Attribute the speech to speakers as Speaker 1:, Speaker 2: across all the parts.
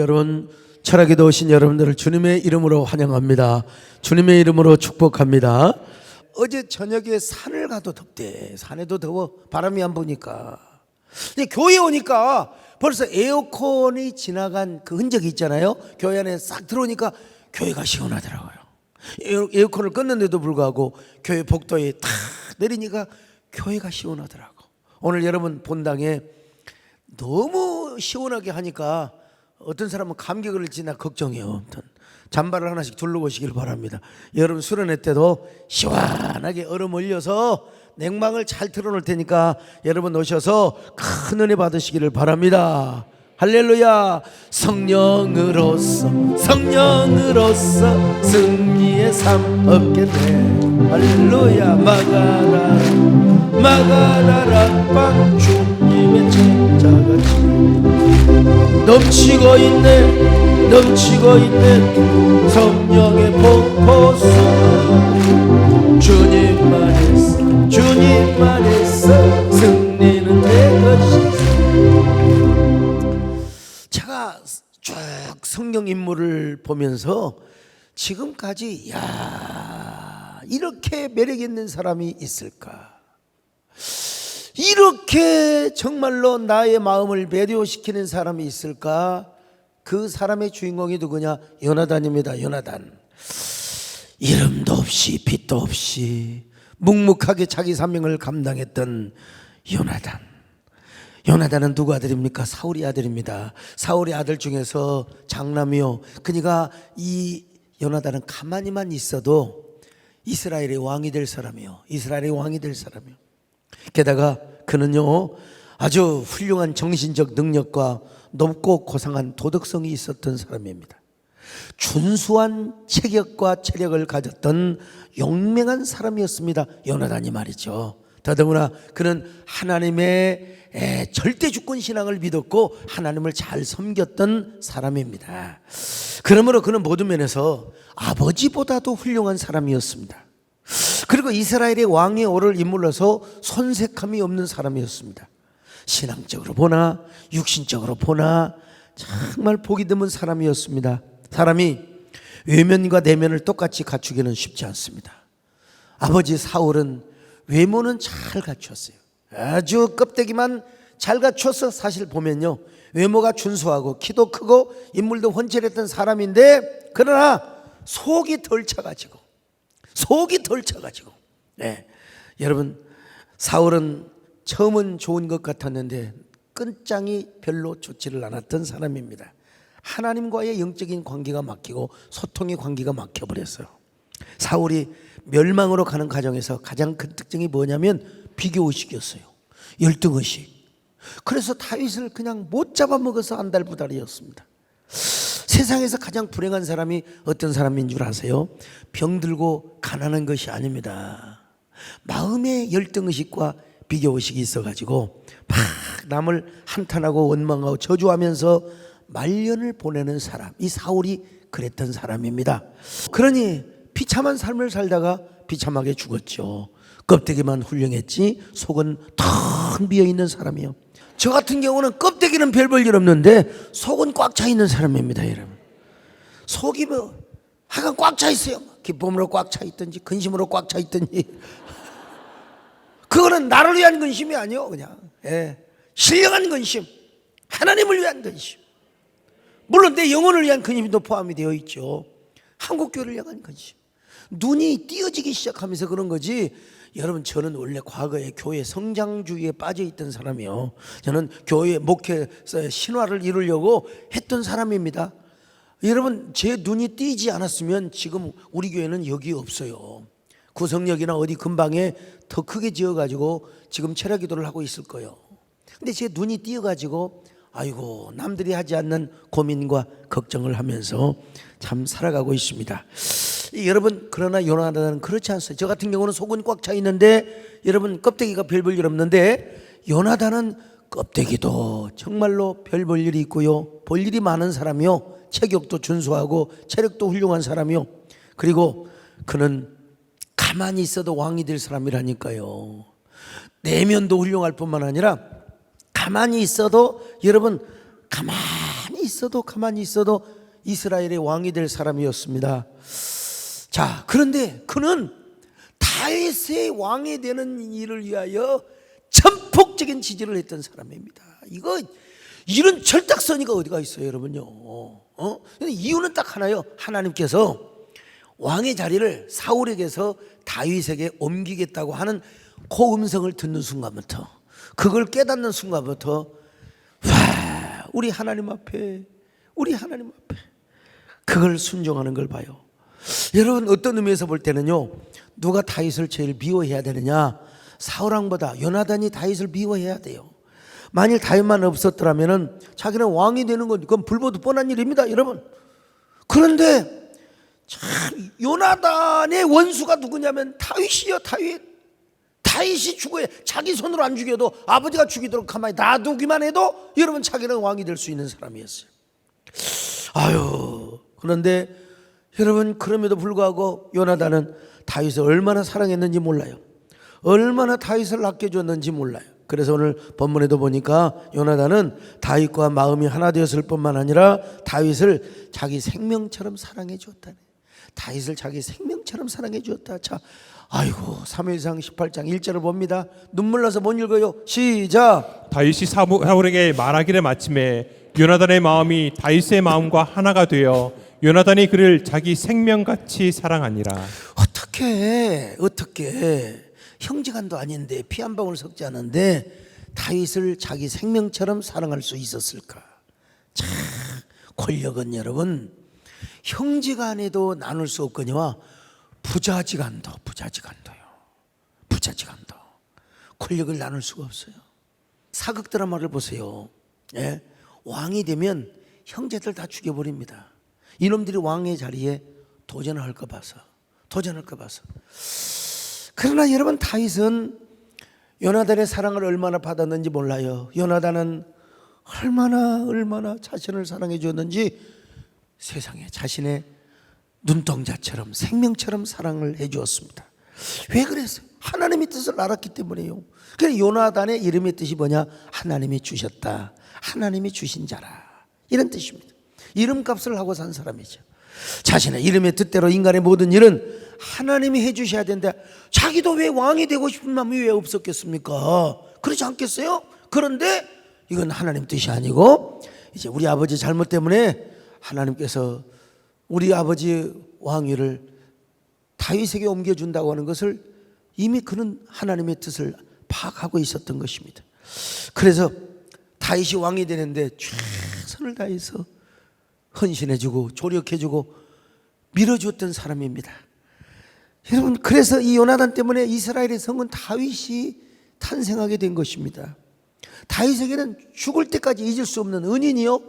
Speaker 1: 여러분, 철학에도 오신 여러분들을 주님의 이름으로 환영합니다. 주님의 이름으로 축복합니다. 어제 저녁에 산을 가도 덥대. 산에도 더워. 바람이 안 부니까. 근데 교회 오니까 벌써 에어컨이 지나간 그 흔적이 있잖아요. 교회 안에 싹 들어오니까 교회가 시원하더라고요. 에어컨을 껐는데도 불구하고 교회 복도에 탁 내리니까 교회가 시원하더라고. 오늘 여러분 본당에 너무 시원하게 하니까 어떤 사람은 감기 걸릴지 나 걱정이에요. 잠바를 하나씩 두르고 오시길 바랍니다. 여러분 수련회 때도 시원하게 얼음 올려서 냉방을 잘 틀어놓을 테니까 여러분 오셔서 큰 은혜 받으시기를 바랍니다. 할렐루야. 성령으로서 승리의 삶 얻겠네. 할렐루야. 마가라라 주님의 제자같이 넘치고 있네 성령의 폭포수. 주님만 있어 승리는 내 것이다. 제가 쭉 성경 인물을 보면서 지금까지 이렇게 매력 있는 사람이 있을까? 이렇게 정말로 나의 마음을 매료시키는 사람이 있을까? 그 사람의 주인공이 누구냐? 요나단입니다. 요나단. 이름도 없이 빛도 없이 묵묵하게 자기 사명을 감당했던 요나단. 요나단은 누구 아들입니까? 사울의 아들입니다. 사울의 아들 중에서 장남이요. 그러니까 이 요나단은 가만히만 있어도 이스라엘의 왕이 될 사람이요. 이스라엘의 왕이 될 사람이요. 게다가 그는요 아주 훌륭한 정신적 능력과 높고 고상한 도덕성이 있었던 사람입니다. 준수한 체격과 체력을 가졌던 용맹한 사람이었습니다. 요나단이 말이죠. 더더구나 그는 하나님의 절대 주권 신앙을 믿었고 하나님을 잘 섬겼던 사람입니다. 그러므로 그는 모든 면에서 아버지보다도 훌륭한 사람이었습니다. 그리고 이스라엘의 왕에 오를 인물로서 손색함이 없는 사람이었습니다. 신앙적으로 보나 육신적으로 보나 정말 보기 드문 사람이었습니다. 사람이 외면과 내면을 똑같이 갖추기는 쉽지 않습니다. 아버지 사울은 외모는 잘 갖췄어요. 아주 껍데기만 잘 갖춰서 사실 보면요 외모가 준수하고 키도 크고 인물도 훤칠했던 사람인데 그러나 속이 덜 차가지고 여러분 사울은 처음은 좋은 것 같았는데 끝장이 별로 좋지를 않았던 사람입니다. 하나님과의 영적인 관계가 막히고 소통의 관계가 막혀버렸어요. 사울이 멸망으로 가는 과정에서 가장 큰 특징이 뭐냐면 비교의식이었어요. 열등의식. 그래서 다윗을 그냥 못 잡아먹어서 안달부달이었습니다. 세상에서 가장 불행한 사람이 어떤 사람인 줄 아세요? 병들고 가난한 것이 아닙니다. 마음의 열등의식과 비교의식이 있어가지고 막 남을 한탄하고 원망하고 저주하면서 말년을 보내는 사람, 이 사울이 그랬던 사람입니다. 그러니 비참한 삶을 살다가 비참하게 죽었죠. 껍데기만 훌륭했지 속은 텅 비어있는 사람이요. 저 같은 경우는 껍데기는 별 볼 일 없는데 속은 꽉 차 있는 사람입니다. 여러분 속이 하여간 꽉 차 있어요. 기쁨으로 꽉 차 있든지 근심으로 꽉 차 있든지 그거는 나를 위한 근심이 아니요. 그냥 신령한 근심, 하나님을 위한 근심. 물론 내 영혼을 위한 근심도 포함이 되어 있죠. 한국교회를 향한 근심. 눈이 띄어지기 시작하면서 그런 거지. 여러분 저는 원래 과거에 교회 성장주의에 빠져있던 사람이요. 저는 교회 목회에서 신화를 이루려고 했던 사람입니다. 여러분 제 눈이 띄지 않았으면 지금 우리 교회는 여기 없어요. 구성역이나 어디 근방에 더 크게 지어가지고 지금 철야 기도를 하고 있을 거예요. 근데 제 눈이 띄어가지고 아이고 남들이 하지 않는 고민과 걱정을 하면서 참 살아가고 있습니다. 여러분 그러나 요나단은 그렇지 않습니다. 저 같은 경우는 속은 꽉 차 있는데 여러분 껍데기가 별 볼 일 없는데 요나단은 껍데기도 정말로 별 볼 일이 있고요. 볼 일이 많은 사람이요. 체격도 준수하고 체력도 훌륭한 사람이요. 그리고 그는 가만히 있어도 왕이 될 사람이라니까요. 내면도 훌륭할 뿐만 아니라 가만히 있어도 여러분 가만히 가만히 있어도 이스라엘의 왕이 될 사람이었습니다. 자, 그런데 그는 다윗의 왕이 되는 일을 위하여 전폭적인 지지를 했던 사람입니다. 이런 철딱서니가 어디가 있어요, 여러분요? 이유는 딱 하나요. 하나님께서 왕의 자리를 사울에게서 다윗에게 옮기겠다고 하는 그 음성을 듣는 순간부터, 그걸 깨닫는 순간부터 우리 하나님 앞에 그걸 순종하는 걸 봐요. 여러분, 어떤 의미에서 볼 때는요, 누가 다윗을 제일 미워해야 되느냐? 사울왕보다 요나단이 다윗을 미워해야 돼요. 만일 다윗만 없었더라면 자기는 왕이 되는 건 그건 불보듯 뻔한 일입니다, 여러분. 그런데 참 요나단의 원수가 누구냐면 다윗이요. 다윗이 죽어야, 자기 손으로 안 죽여도 아버지가 죽이도록 가만히 놔두기만 해도 여러분 자기는 왕이 될 수 있는 사람이었어요. 그런데 여러분, 그럼에도 불구하고 요나단은 다윗을 얼마나 사랑했는지 몰라요. 얼마나 다윗을 아껴줬는지 몰라요. 그래서 오늘 본문에도 보니까 요나단은 다윗과 마음이 하나 되었을 뿐만 아니라 다윗을 자기 생명처럼 사랑해 주었다네. 다윗을 자기 생명처럼 사랑해 주었다. 자, 사무엘상 18장 1절을 봅니다. 눈물 나서 못 읽어요. 시작.
Speaker 2: 다윗이 사울에게 말하기를 마침에 요나단의 마음이 다윗의 마음과 하나가 되어 요나단이 그를 자기 생명같이 사랑하니라.
Speaker 1: 어떻게 형제간도 아닌데 피 한 방울 섞지 않은데 다윗을 자기 생명처럼 사랑할 수 있었을까? 참, 권력은 여러분 형제간에도 나눌 수 없거니와 부자지간도 권력을 나눌 수가 없어요. 사극 드라마를 보세요. 예? 왕이 되면 형제들 다 죽여버립니다. 이놈들이 왕의 자리에 도전할까 봐서. 그러나 여러분, 다윗은 요나단의 사랑을 얼마나 받았는지 몰라요. 요나단은 얼마나 자신을 사랑해 주었는지 세상에 자신의 눈동자처럼 생명처럼 사랑을 해 주었습니다. 왜 그랬어요? 하나님의 뜻을 알았기 때문에요. 그래서 요나단의 이름의 뜻이 뭐냐? 하나님이 주셨다, 하나님이 주신 자라, 이런 뜻입니다. 이름값을 하고 산 사람이죠. 자신의 이름의 뜻대로 인간의 모든 일은 하나님이 해주셔야 되는데 자기도 왜 왕이 되고 싶은 마음이 왜 없었겠습니까? 그렇지 않겠어요? 그런데 이건 하나님 뜻이 아니고 이제 우리 아버지 잘못 때문에 하나님께서 우리 아버지 왕위를 다윗에게 옮겨준다고 하는 것을 이미 그는 하나님의 뜻을 파악하고 있었던 것입니다. 그래서 다윗이 왕이 되는데 최선을 다해서 헌신해주고 조력해주고 밀어주었던 사람입니다. 여러분, 그래서 이 요나단 때문에 이스라엘의 성은 다윗이 탄생하게 된 것입니다. 다윗에게는 죽을 때까지 잊을 수 없는 은인이요,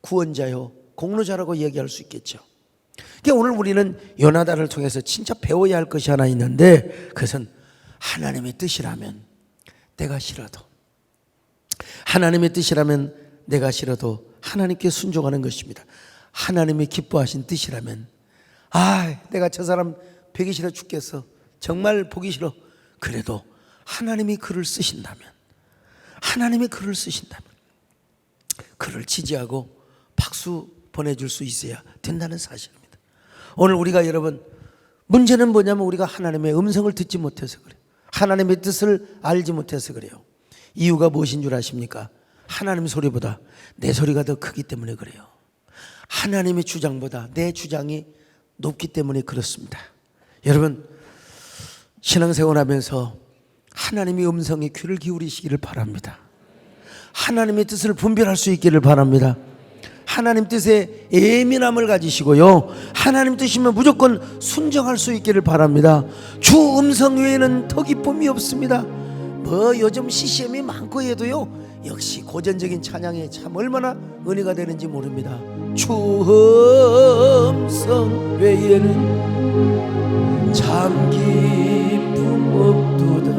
Speaker 1: 구원자요, 공로자라고 얘기할 수 있겠죠. 그러니까 오늘 우리는 요나단을 통해서 진짜 배워야 할 것이 하나 있는데, 그것은 하나님의 뜻이라면 내가 싫어도, 하나님의 뜻이라면 내가 싫어도 하나님께 순종하는 것입니다. 하나님이 기뻐하신 뜻이라면, 내가 저 사람 보기 싫어 죽겠어, 정말 보기 싫어, 그래도 하나님이 그를 쓰신다면, 그를 지지하고 박수 보내줄 수 있어야 된다는 사실입니다. 오늘 우리가 여러분, 문제는 뭐냐면 우리가 하나님의 음성을 듣지 못해서 그래요. 하나님의 뜻을 알지 못해서 그래요. 이유가 무엇인 줄 아십니까? 하나님 소리보다 내 소리가 더 크기 때문에 그래요. 하나님의 주장보다 내 주장이 높기 때문에 그렇습니다. 여러분, 신앙생활하면서 하나님의 음성에 귀를 기울이시기를 바랍니다. 하나님의 뜻을 분별할 수 있기를 바랍니다. 하나님 뜻에 예민함을 가지시고요, 하나님 뜻이면 무조건 순종할 수 있기를 바랍니다. 주 음성 외에는 더 기쁨이 없습니다. 요즘 CCM이 많고 해도요, 역시 고전적인 찬양에 참 얼마나 은혜가 되는지 모릅니다. 주 음성 외에는 참 기쁨 없도다.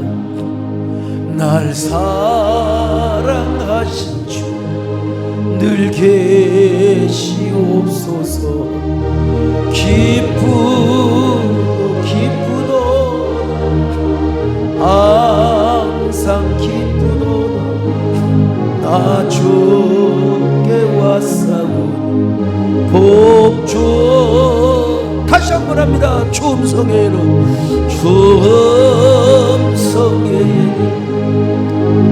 Speaker 1: 날 사랑하신 주 늘 계시옵소서. 기쁘도다 항상 기쁘도다. 나 주께 왔사오 찬양을 합니다. 주음성에로 주음성에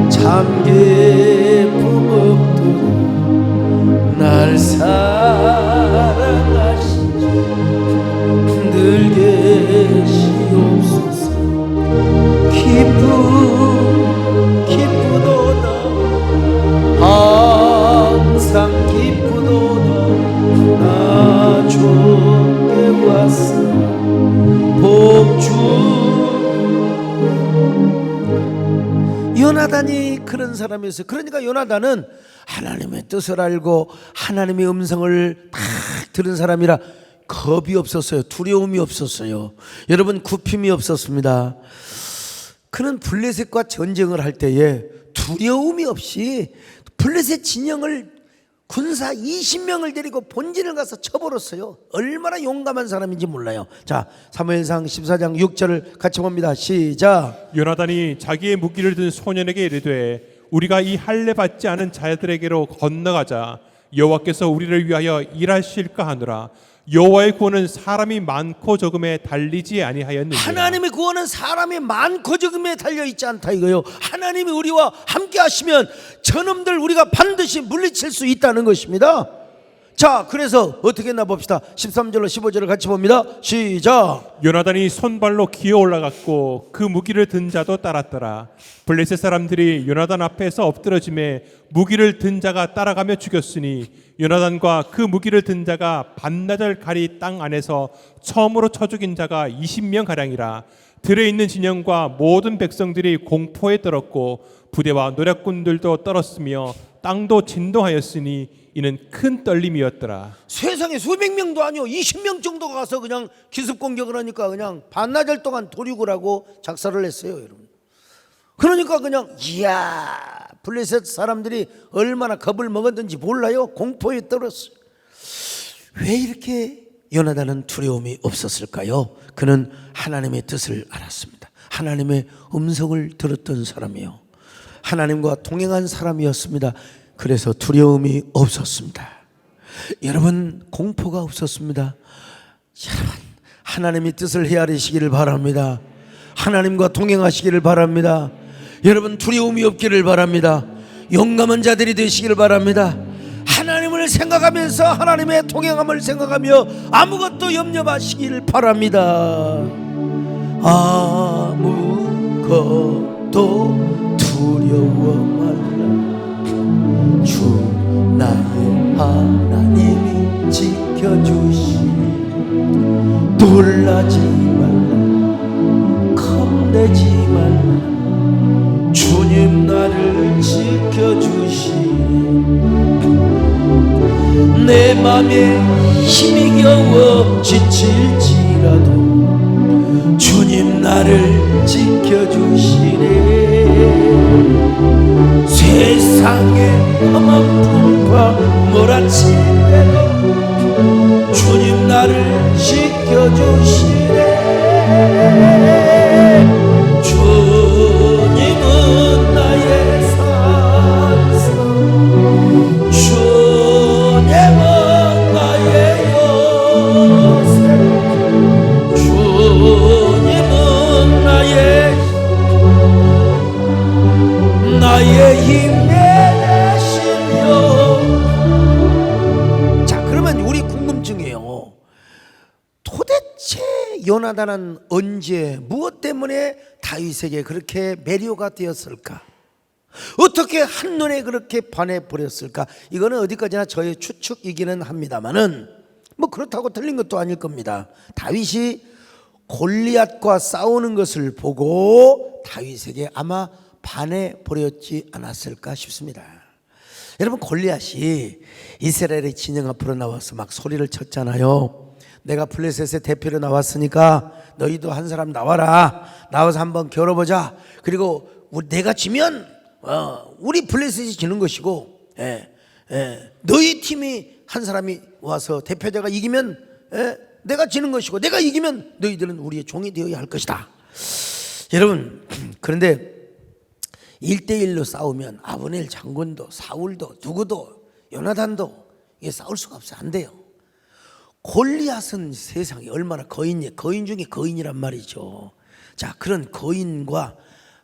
Speaker 1: 잠게 품었도록 날 사랑하시지 늘 계시옵소서. 기쁘도다 항상 기쁘도다 나 좋게 왔어 복주. 요나단이 그런 사람이었어요. 그러니까 요나단은 하나님의 뜻을 알고 하나님의 음성을 딱 들은 사람이라 겁이 없었어요. 두려움이 없었어요. 여러분, 굽힘이 없었습니다. 그는 블레셋과 전쟁을 할 때에 두려움이 없이 블레셋 진영을 군사 20명을 데리고 본진을 가서 쳐버렸어요. 얼마나 용감한 사람인지 몰라요. 자, 사무엘상 14장 6절을 같이 봅니다. 시작.
Speaker 2: 요나단이 자기의 무기를 든 소년에게 이르되 우리가 이 할례 받지 않은 자들에게로 건너가자. 여호와께서 우리를 위하여 일하실까 하노라. 여호와의 구원은 사람이 많고 적음에 달리지 아니하였느니라.
Speaker 1: 하나님의 구원은 사람이 많고 적음에 달려있지 않다 이거요. 하나님이 우리와 함께 하시면 저놈들 우리가 반드시 물리칠 수 있다는 것입니다. 자, 그래서 어떻게 했나 봅시다. 13절로 15절을 같이 봅니다. 시작.
Speaker 2: 요나단이 손발로 기어 올라갔고 그 무기를 든 자도 따랐더라. 블레셋 사람들이 요나단 앞에서 엎드러짐에 무기를 든 자가 따라가며 죽였으니 요나단과 그 무기를 든 자가 반나절 가리 땅 안에서 처음으로 쳐 죽인 자가 20명 가량이라. 들에 있는 진영과 모든 백성들이 공포에 떨었고 부대와 노략군들도 떨었으며 땅도 진동하였으니 이는 큰 떨림이었더라.
Speaker 1: 세상에 수백 명도 아니요 20명 정도가 가서 그냥 기습 공격을 하니까 그냥 반나절 동안 도륙을 하고 작살을 냈어요, 여러분. 그러니까 그냥 이야, 블레셋 사람들이 얼마나 겁을 먹었는지 몰라요. 공포에 떨었어요. 왜 이렇게 요나단은 두려움이 없었을까요? 그는 하나님의 뜻을 알았습니다. 하나님의 음성을 들었던 사람이요, 하나님과 동행한 사람이었습니다. 그래서 두려움이 없었습니다. 여러분, 공포가 없었습니다. 여러분, 하나님의 뜻을 헤아리시기를 바랍니다. 하나님과 동행하시기를 바랍니다. 여러분, 두려움이 없기를 바랍니다. 용감한 자들이 되시기를 바랍니다. 하나님을 생각하면서 하나님의 동행함을 생각하며 아무것도 염려 마시기를 바랍니다. 아무것도 두려워 말라. 주 나의 하나님이 지켜주시니 놀라지 말라 겁내지 말라. 주님 나를 지켜주시니 내 맘에 힘이 겨워 지칠지라도 주님 나를 지켜주시네. 세상에 험한 풍파 몰아치래도 주님 나를 지켜주시네. 주님은 나의 산성, 주님은 나의 요새, 주님은 나의 힘내 되시며. 자, 그러면 우리 궁금증이에요. 도대체 요나단은 언제 무엇 때문에 다윗에게 그렇게 매료가 되었을까? 어떻게 한눈에 그렇게 반해버렸을까? 이거는 어디까지나 저의 추측이기는 합니다만은 뭐 그렇다고 틀린 것도 아닐 겁니다. 다윗이 골리앗과 싸우는 것을 보고 다윗에게 아마 반해버렸지 않았을까 싶습니다. 여러분, 골리앗이 이스라엘의 진영 앞으로 나와서 막 소리를 쳤잖아요. 내가 블레셋의 대표로 나왔으니까 너희도 한 사람 나와라. 나와서 한번 겨뤄보자. 그리고 내가 지면 우리 블레셋이 지는 것이고, 너희 팀이 한 사람이 와서 대표자가 이기면 내가 지는 것이고, 내가 이기면 너희들은 우리의 종이 되어야 할 것이다. 여러분, 그런데 1대1로 싸우면 아브넬 장군도 사울도 누구도 요나단도 이게 싸울 수가 없어요. 안 돼요. 골리앗은 세상에 얼마나 거인 중에 거인이란 말이죠. 자, 그런 거인과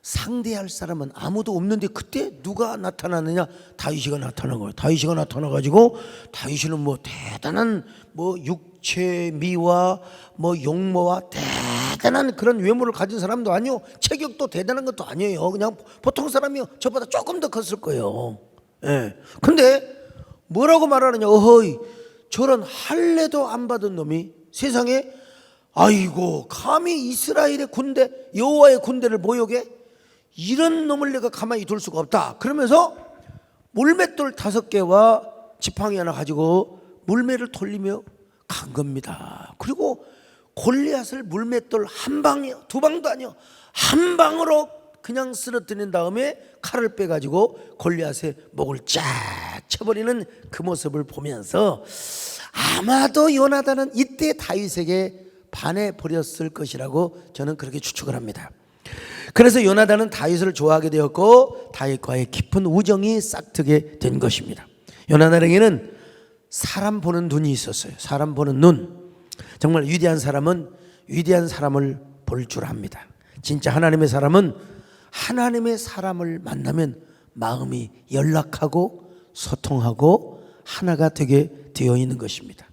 Speaker 1: 상대할 사람은 아무도 없는데 그때 누가 나타나느냐? 다윗이가 나타난 거예요. 다윗이가 나타나가지고 다윗이는 뭐 대단한 뭐 육체미와 뭐 용모와 대단한 그런 외모를 가진 사람도 아니요, 체격도 대단한 것도 아니에요. 그냥 보통 사람이요. 저보다 조금 더 컸을 거예요. 예. 근데 뭐라고 말하느냐? 어허이, 저런 할례도 안 받은 놈이 세상에, 아이고, 감히 이스라엘의 군대, 여호와의 군대를 모욕해? 이런 놈을 내가 가만히 둘 수가 없다. 그러면서 물맷돌 5개와 지팡이 하나 가지고 물매를 돌리며 간 겁니다. 그리고 골리앗을 물맷돌 한 방이요, 2방도 아니요, 한 방으로 그냥 쓰러뜨린 다음에 칼을 빼가지고 골리앗의 목을 쫙 쳐버리는 그 모습을 보면서 아마도 요나단은 이때 다윗에게 반해버렸을 것이라고 저는 그렇게 추측을 합니다. 그래서 요나단은 다윗을 좋아하게 되었고 다윗과의 깊은 우정이 싹트게 된 것입니다. 요나단에게는 사람 보는 눈이 있었어요. 사람 보는 눈. 정말 위대한 사람은 위대한 사람을 볼 줄 압니다. 진짜 하나님의 사람은 하나님의 사람을 만나면 마음이 연락하고 소통하고 하나가 되게 되어 있는 것입니다.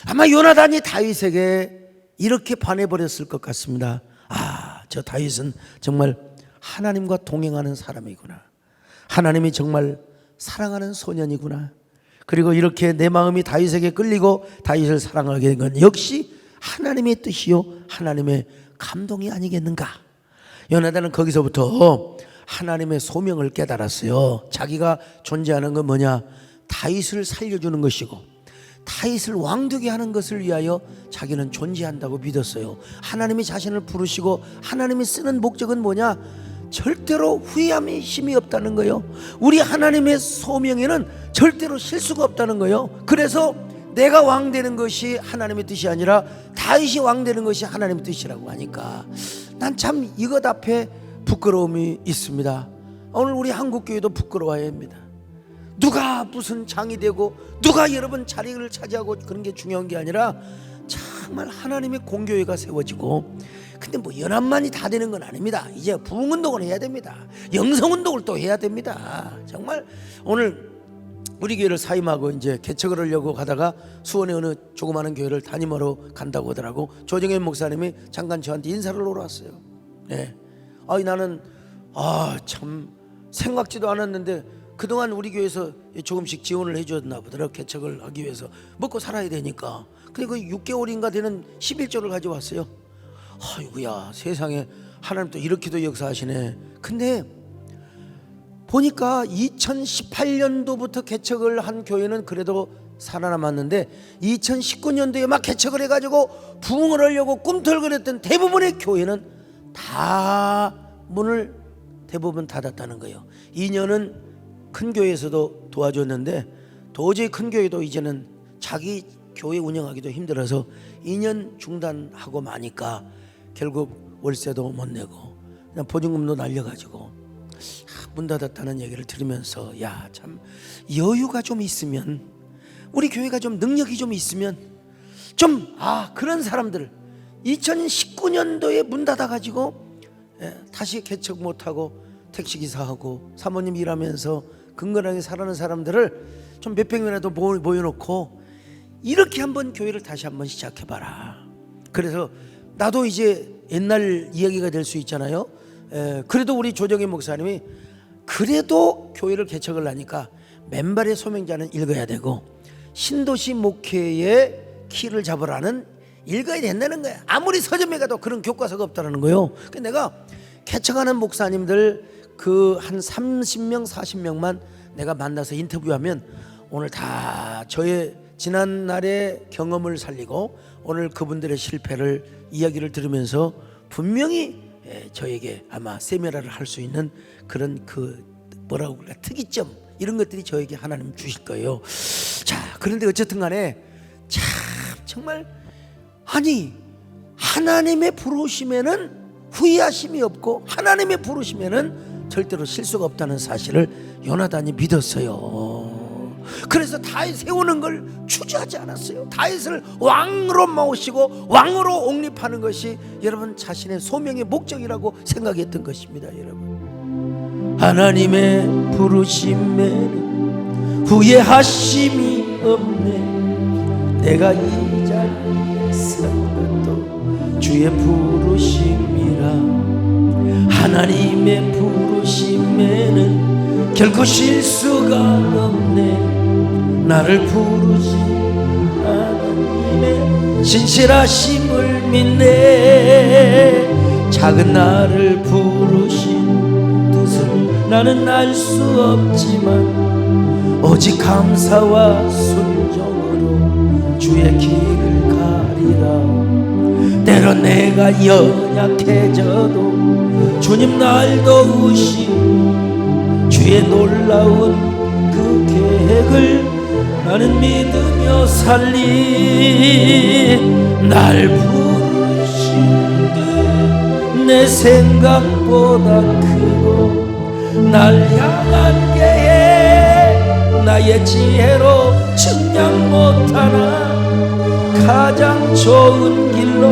Speaker 1: 아마 요나단이 다윗에게 이렇게 반해버렸을 것 같습니다. 아, 저 다윗은 정말 하나님과 동행하는 사람이구나. 하나님이 정말 사랑하는 소년이구나. 그리고 이렇게 내 마음이 다윗에게 끌리고 다윗을 사랑하게 된 건 역시 하나님의 뜻이요 하나님의 감동이 아니겠는가. 요나단은 거기서부터 하나님의 소명을 깨달았어요. 자기가 존재하는 건 뭐냐? 다윗을 살려주는 것이고 다윗을 왕되게 하는 것을 위하여 자기는 존재한다고 믿었어요. 하나님이 자신을 부르시고 하나님이 쓰는 목적은 뭐냐? 절대로 후회함이 힘이 없다는 거예요. 우리 하나님의 소명에는 절대로 실수가 없다는 거예요. 그래서 내가 왕 되는 것이 하나님의 뜻이 아니라 다윗이 왕 되는 것이 하나님의 뜻이라고 하니까 난 참 이것 앞에 부끄러움이 있습니다. 오늘 우리 한국교회도 부끄러워야 합니다. 누가 무슨 장이 되고 누가 여러분 자리를 차지하고 그런 게 중요한 게 아니라 정말 하나님의 공교회가 세워지고, 근데 뭐 연합만이 다 되는 건 아닙니다. 이제 부흥운동을 해야 됩니다. 영성운동을 또 해야 됩니다. 정말 오늘 우리 교회를 사임하고 이제 개척을 하려고 가다가 수원의 어느 조그마한 교회를 담임하러 간다고 하더라고. 조정현 목사님이 잠깐 저한테 인사를 오러 왔어요. 네. 아니 나는 참 생각지도 않았는데 그동안 우리 교회에서 조금씩 지원을 해줬나 보더라고. 개척을 하기 위해서 먹고 살아야 되니까. 근데 그 6개월인가 되는 11조를 가져왔어요. 아이고야, 세상에 하나님 또 이렇게도 역사하시네. 근데 보니까 2018년도부터 개척을 한 교회는 그래도 살아남았는데 2019년도에 막 개척을 해가지고 부흥을 하려고 꿈틀거렸던 대부분의 교회는 다 문을 대부분 닫았다는 거예요. 2년은 큰 교회에서도 도와줬는데 도저히 큰 교회도 이제는 자기 교회 운영하기도 힘들어서 2년 중단하고 마니까 결국 월세도 못 내고 그냥 보증금도 날려가지고 문 닫았다는 얘기를 들으면서 야, 참 여유가 좀 있으면, 우리 교회가 좀 능력이 좀 있으면 좀 그런 사람들 2019년도에 문 닫아가지고 다시 개척 못하고 택시기사하고 사모님 일하면서 근근하게 살아가는 사람들을 좀 몇백 명이라도 모여놓고 이렇게 한번 교회를 다시 한번 시작해봐라. 그래서 나도 이제 옛날 이야기가 될 수 있잖아요. 그래도 우리 조정희 목사님이 그래도 교회를 개척을 하니까 맨발의 소명자는 읽어야 되고 신도시 목회의 키를 잡으라는 읽어야 된다는 거야. 아무리 서점에 가도 그런 교과서가 없다는 거예요. 그래서 내가 개척하는 목사님들 그 한 30명 40명만 내가 만나서 인터뷰하면 오늘 다 저의 지난날의 경험을 살리고 오늘 그분들의 실패를 이야기를 들으면서 분명히 저에게 아마 세미나를 할 수 있는 그런 그 뭐라고 그래, 특이점 이런 것들이 저에게 하나님 주실 거예요. 자, 그런데 어쨌든 간에 참 정말 아니 하나님의 부르심에는 후회하심이 없고 하나님의 부르심에는 절대로 실수가 없다는 사실을 요나단이 믿었어요. 그래서 다윗 세우는 걸 추구하지 않았어요. 다윗을 왕으로 모시고 왕으로 옹립하는 것이 여러분 자신의 소명의 목적이라고 생각했던 것입니다. 여러분, 하나님의 부르심에는 후회하심이 없네. 내가 이 자리에 선 것도 주의 부르심이라. 하나님의 부르심에는 결코 실수가 없네. 나를 부르신 하나님의 신실하심을 믿네. 작은 나를 부르신 뜻을 나는 알 수 없지만 오직 감사와 순종으로 주의 길을 가리라. 때론 내가 연약해져도 주님 날 도우시고 주의 놀라운 그 계획을 나는 믿으며 살리. 날 부르신 내 생각보다 크고 날 향한 계획 나의 지혜로 측량 못하나 가장 좋은 길로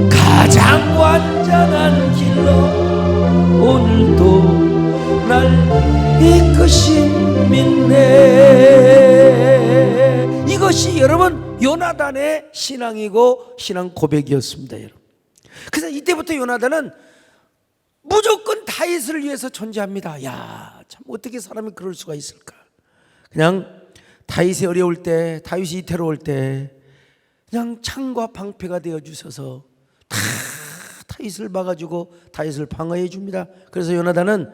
Speaker 1: 가장 완전한 길로 오늘도 날 이끄심 믿네. 이것이 여러분 요나단의 신앙이고 신앙 고백이었습니다. 여러분, 그래서 이때부터 요나단은 무조건 다윗을 위해서 존재합니다. 야, 참 어떻게 사람이 그럴 수가 있을까. 그냥 다윗이 어려울 때, 다윗이 이태로울 때 그냥 창과 방패가 되어 주셔서 다 다윗을 막아주고 다윗을 방어해 줍니다. 그래서 요나단은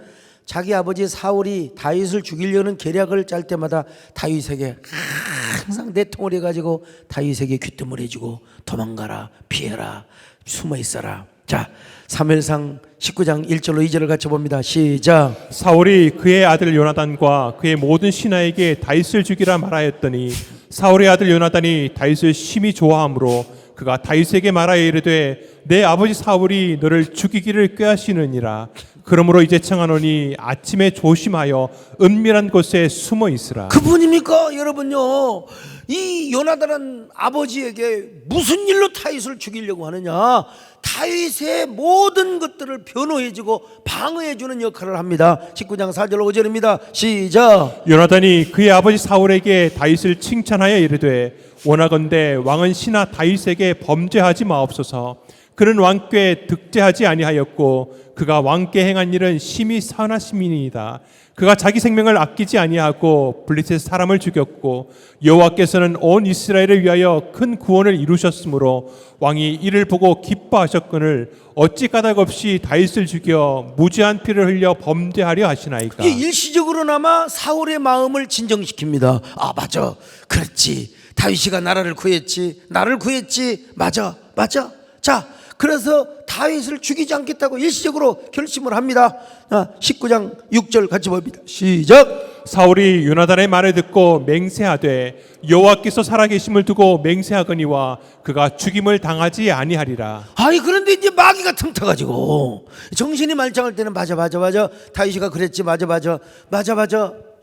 Speaker 1: 자기 아버지 사울이 다윗을 죽이려는 계략을 짤 때마다 다윗에게 항상 내통을 해가지고 다윗에게 귀뜸을 해주고 도망가라, 피해라, 숨어 있어라. 자, 사무엘상 19장 1절로 2절을 같이 봅니다. 시작.
Speaker 2: 사울이 그의 아들 요나단과 그의 모든 신하에게 다윗을 죽이라 말하였더니 사울의 아들 요나단이 다윗을 심히 좋아하므로 그가 다윗에게 말하여 이르되 내 아버지 사울이 너를 죽이기를 꾀하시느니라. 그러므로 이제 청하노니 아침에 조심하여 은밀한 곳에 숨어 있으라.
Speaker 1: 그분입니까? 여러분요, 이 요나단은 아버지에게 무슨 일로 다윗을 죽이려고 하느냐, 다윗의 모든 것들을 변호해주고 방어해주는 역할을 합니다. 19장 4절 5절입니다. 시작.
Speaker 2: 요나단이 그의 아버지 사울에게 다윗을 칭찬하여 이르되 원하건대 왕은 신하 다윗에게 범죄하지 마옵소서. 그는 왕께 득죄하지 아니하였고 그가 왕께 행한 일은 심히 선하심이니이다. 그가 자기 생명을 아끼지 아니하고 블레셋 사람을 죽였고 여호와께서는 온 이스라엘을 위하여 큰 구원을 이루셨으므로 왕이 이를 보고 기뻐하셨거늘 어찌 까닭 없이 다윗을 죽여 무죄한 피를 흘려 범죄하려 하시나이까.
Speaker 1: 일시적으로나마 사울의 마음을 진정시킵니다. 아, 맞아, 그렇지, 다윗이가 나라를 구했지, 나를 구했지, 맞아. 자, 그래서 다윗을 죽이지 않겠다고 일시적으로 결심을 합니다. 19장 6절 같이 봅니다. 시작.
Speaker 2: 사울이 요나단의 말을 듣고 맹세하되 여호와께서 살아계심을 두고 맹세하거니와 그가 죽임을 당하지 아니하리라.
Speaker 1: 아니, 그런데 이제 마귀가 틈타가지고 정신이 말짱할 때는 맞아 다윗이가 그랬지, 맞아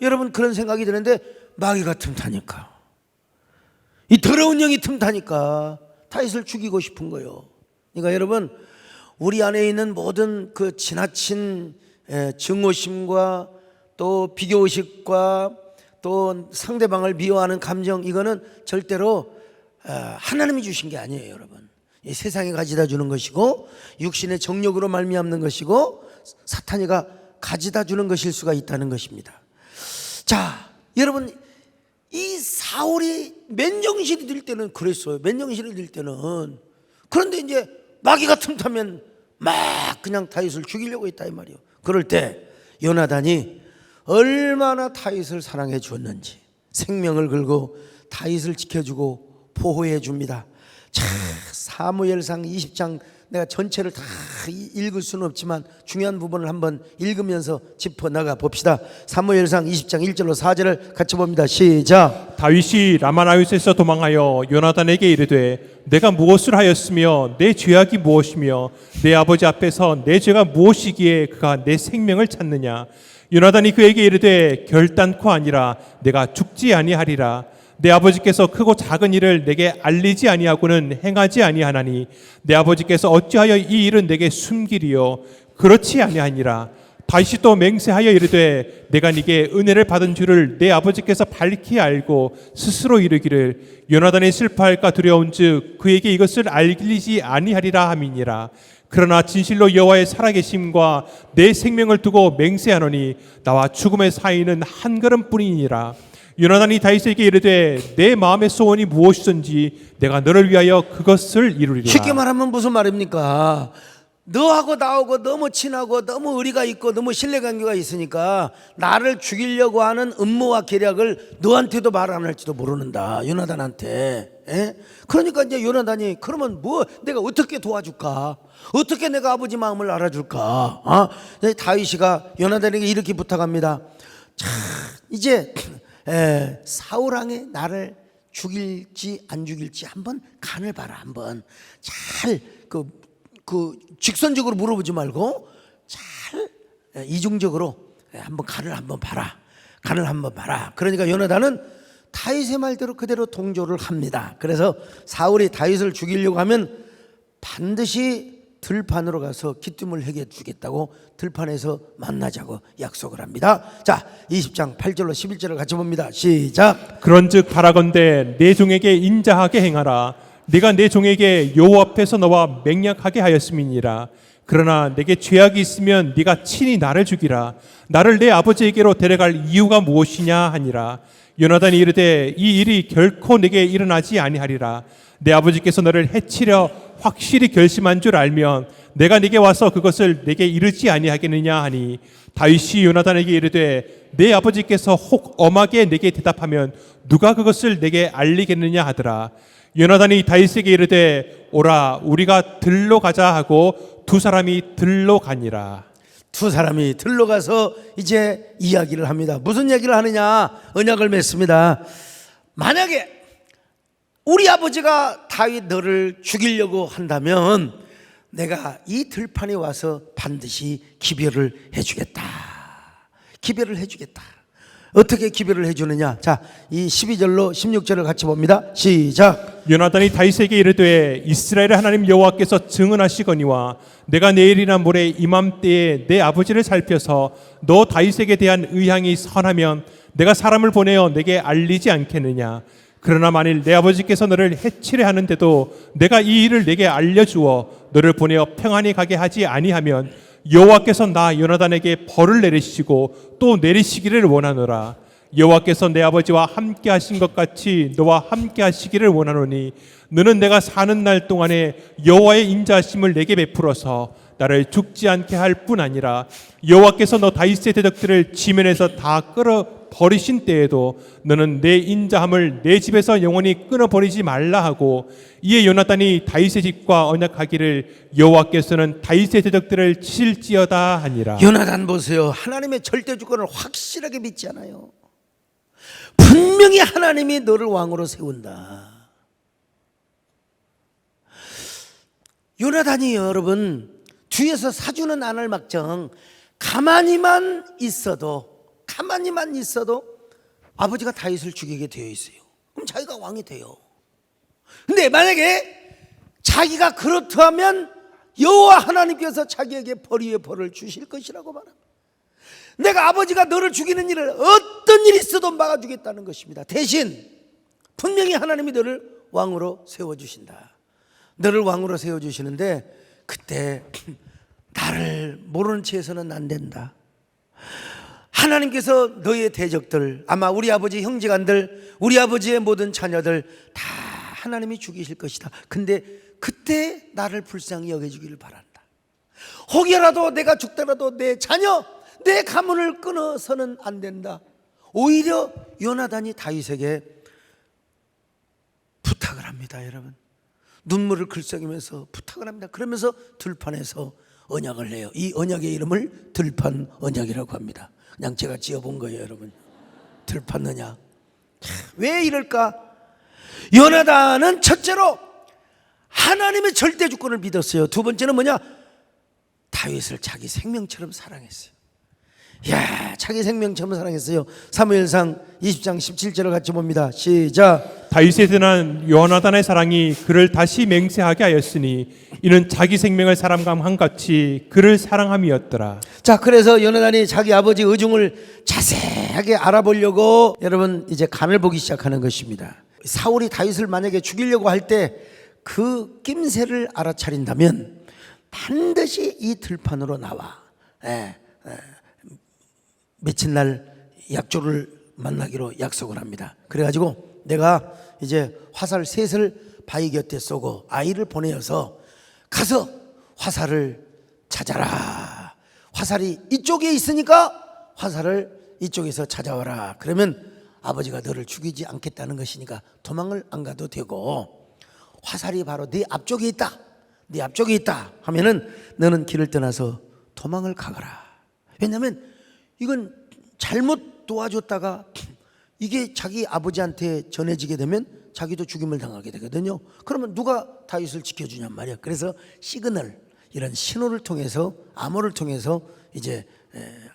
Speaker 1: 여러분, 그런 생각이 드는데 마귀가 틈타니까, 이 더러운 영이 틈타니까 다윗을 죽이고 싶은 거예요. 그러니까 여러분, 우리 안에 있는 모든 그 지나친 증오심과 또 비교의식과 또 상대방을 미워하는 감정, 이거는 절대로 하나님이 주신 게 아니에요. 여러분, 이 세상에 가져다 주는 것이고 육신의 정욕으로 말미암는 것이고 사탄이가 가져다 주는 것일 수가 있다는 것입니다. 자, 여러분, 이 사울이 맨정신이 들 때는 그랬어요. 맨정신이 들 때는. 그런데 이제 마귀가 틈타면 막 그냥 다윗을 죽이려고 했다 이 말이에요. 그럴 때 요나단이 얼마나 다윗을 사랑해 주었는지 생명을 걸고 다윗을 지켜주고 보호해 줍니다. 자, 사무엘상 20장 내가 전체를 다 읽을 수는 없지만 중요한 부분을 한번 읽으면서 짚어나가 봅시다. 사무엘상 20장 1절로 4절을 같이 봅니다. 시작.
Speaker 2: 다윗이 라마나윗에서 도망하여 요나단에게 이르되 내가 무엇을 하였으며 내 죄악이 무엇이며 내 아버지 앞에서 내 죄가 무엇이기에 그가 내 생명을 찾느냐. 요나단이 그에게 이르되 결단코 아니라 내가 죽지 아니하리라. 내 아버지께서 크고 작은 일을 내게 알리지 아니하고는 행하지 아니하나니 내 아버지께서 어찌하여 이 일은 내게 숨기리요 그렇지 아니하니라. 다시 또 맹세하여 이르되 내가 네게 은혜를 받은 줄을 내 아버지께서 밝히 알고 스스로 이르기를 요나단이 슬퍼할까 두려운즉 그에게 이것을 알리지 아니하리라 함이니라. 그러나 진실로 여호와의 살아계심과 내 생명을 두고 맹세하노니 나와 죽음의 사이는 한 걸음뿐이니라. 요나단이 다윗에게 이르되 내 마음의 소원이 무엇이든지 내가 너를 위하여 그것을 이루리라.
Speaker 1: 쉽게 말하면 무슨 말입니까? 너하고 나하고 너무 친하고 너무 의리가 있고 너무 신뢰관계가 있으니까 나를 죽이려고 하는 음모와 계략을 너한테도 말 안 할지도 모르는다, 요나단한테. 에? 그러니까 이제 요나단이 그러면 뭐 내가 어떻게 도와줄까? 어떻게 내가 아버지 마음을 알아줄까? 다윗이가 요나단에게 이렇게 부탁합니다. 자, 이제 사울 왕이 나를 죽일지 안 죽일지 한번 간을 봐라. 한번 잘 직선적으로 물어보지 말고 잘 이중적으로 한번 간을 한번 봐라. 간을 한번 봐라. 그러니까 요나단은 다윗의 말대로 그대로 동조를 합니다. 그래서 사울이 다윗을 죽이려고 하면 반드시 들판으로 가서 기쁨을 해게 주겠다고 들판에서 만나자고 약속을 합니다. 자, 20장 8절로 11절을 같이 봅니다. 시작.
Speaker 2: 그런즉 바라건대 내 종에게 인자하게 행하라. 네가 내 종에게 여호와 앞에서 너와 맹약하게 하였음이니라. 그러나 내게 죄악이 있으면 네가 친히 나를 죽이라. 나를 내 아버지에게로 데려갈 이유가 무엇이냐 하니라. 요나단이 이르되 이 일이 결코 내게 일어나지 아니하리라. 내 아버지께서 너를 해치려 확실히 결심한 줄 알면 내가 네게 와서 그것을 내게 이르지 아니하겠느냐 하니 다윗이 요나단에게 이르되 내 아버지께서 혹 엄하게 내게 대답하면 누가 그것을 내게 알리겠느냐 하더라. 요나단이 다윗에게 이르되 오라 우리가 들로 가자 하고 두 사람이 들로 가니라.
Speaker 1: 두 사람이 들로 가서 이제 이야기를 합니다. 무슨 얘기를 하느냐? 언약을 맺습니다. 만약에 우리 아버지가 다윗 너를 죽이려고 한다면 내가 이 들판에 와서 반드시 기별을 해주겠다. 기별을 해주겠다. 어떻게 기별을 해주느냐? 자, 이 12절로 16절을 같이 봅니다. 시작.
Speaker 2: 요나단이 다윗에게 이르되 이스라엘의 하나님 여호와께서 증언하시거니와 내가 내일이나 모레 이맘때에 내 아버지를 살펴서 너 다윗에게 대한 의향이 선하면 내가 사람을 보내어 내게 알리지 않겠느냐? 그러나 만일 내 아버지께서 너를 해치려 하는데도 내가 이 일을 내게 알려주어 너를 보내어 평안히 가게 하지 아니하면 여호와께서 나 요나단에게 벌을 내리시고 또 내리시기를 원하노라. 여호와께서 내 아버지와 함께 하신 것 같이 너와 함께 하시기를 원하노니 너는 내가 사는 날 동안에 여호와의 인자하심을 내게 베풀어서 나를 죽지 않게 할 뿐 아니라 여호와께서 너 다윗의 대적들을 지면에서 다 끌어 버리신 때에도 너는 내 인자함을 내 집에서 영원히 끊어버리지 말라 하고 이에 요나단이 다윗의 집과 언약하기를 여호와께서는 다윗의 대적들을 치실지어다 하니라.
Speaker 1: 요나단 보세요. 하나님의 절대 주권을 확실하게 믿지 않아요. 분명히 하나님이 너를 왕으로 세운다. 요나단이 여러분 뒤에서 사주는 않을 막정 가만히만 있어도 아버지가 다윗을 죽이게 되어 있어요. 그럼 자기가 왕이 돼요. 근데 만약에 자기가 그렇다면 여호와 하나님께서 자기에게 벌 위에 벌을 주실 것이라고 말합니다. 내가 아버지가 너를 죽이는 일을 어떤 일이 있어도 막아주겠다는 것입니다. 대신 분명히 하나님이 너를 왕으로 세워주신다. 너를 왕으로 세워주시는데 그때 나를 모르는 채에서는 안 된다. 하나님께서 너의 대적들, 아마 우리 아버지 형제간들, 우리 아버지의 모든 자녀들 다 하나님이 죽이실 것이다. 근데 그때 나를 불쌍히 여겨주기를 바란다. 혹여라도 내가 죽더라도 내 자녀, 내 가문을 끊어서는 안 된다. 오히려 요나단이 다윗에게 부탁을 합니다. 여러분, 눈물을 글썽이면서 부탁을 합니다. 그러면서 들판에서 언약을 해요. 이 언약의 이름을 들판 언약이라고 합니다. 그냥 제가 지어본 거예요. 여러분, 들판 언약. 왜 이럴까? 요나단은 첫째로 하나님의 절대 주권을 믿었어요. 두 번째는 뭐냐? 다윗을 자기 생명처럼 사랑했어요. 야, 자기 생명 처음 사랑했어요. 사무엘상 20장 17절을 같이 봅니다. 시작.
Speaker 2: 다윗에 대한 요나단의 사랑이 그를 다시 맹세하게 하였으니 이는 자기 생명을 사람과 함같이 그를 사랑함이었더라.
Speaker 1: 자, 그래서 요나단이 자기 아버지 의중을 자세하게 알아보려고 여러분 이제 간을 보기 시작하는 것입니다. 사울이 다윗을 만약에 죽이려고 할 때 그 낌새를 알아차린다면 반드시 이 들판으로 나와 며칠 날 약조를 만나기로 약속을 합니다. 그래가지고 내가 이제 화살 셋을 바위 곁에 쏘고 아이를 보내어서 가서 화살을 찾아라. 화살이 이쪽에 있으니까 화살을 이쪽에서 찾아와라. 그러면 아버지가 너를 죽이지 않겠다는 것이니까 도망을 안 가도 되고, 화살이 바로 네 앞쪽에 있다, 네 앞쪽에 있다 하면은 너는 길을 떠나서 도망을 가거라. 왜냐하면 이건 잘못 도와줬다가 이게 자기 아버지한테 전해지게 되면 자기도 죽임을 당하게 되거든요. 그러면 누가 다윗을 지켜주냔 말이야. 그래서 시그널, 이런 신호를 통해서, 암호를 통해서 이제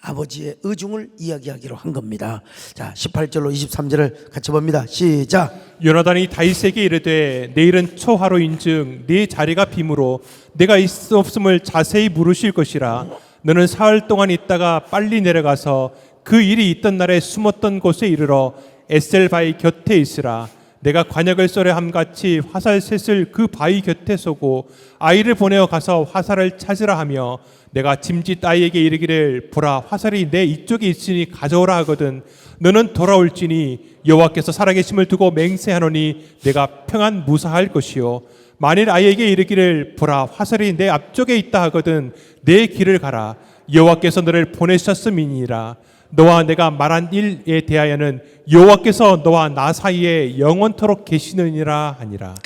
Speaker 1: 아버지의 의중을 이야기하기로 한 겁니다. 자, 18절로 23절을 같이 봅니다. 시작.
Speaker 2: 요나단이 다윗에게 이르되 내일은 초하루인즉 네 자리가 빔으로 내가 있었음을 자세히 물으실 것이라. 너는 사흘 동안 있다가 빨리 내려가서 그 일이 있던 날에 숨었던 곳에 이르러 에셀 바위 곁에 있으라. 내가 관역을 쏘려 함같이 화살 셋을 그 바위 곁에 쏘고 아이를 보내어 가서 화살을 찾으라 하며 내가 짐짓 아이에게 이르기를 보라 화살이 내 이쪽에 있으니 가져오라 하거든 너는 돌아올지니 여호와께서 살아계심을 두고 맹세하노니 내가 평안 무사할 것이요 만일 아이에게 이르기를 보라 화살이 내 앞쪽에 있다 하거든 내 길을 가라 여호와께서 너를 보내셨음이니라. 너와 내가 말한 일에 대하여는 여호와께서 너와 나 사이에 영원토록 계시느니라 하니라.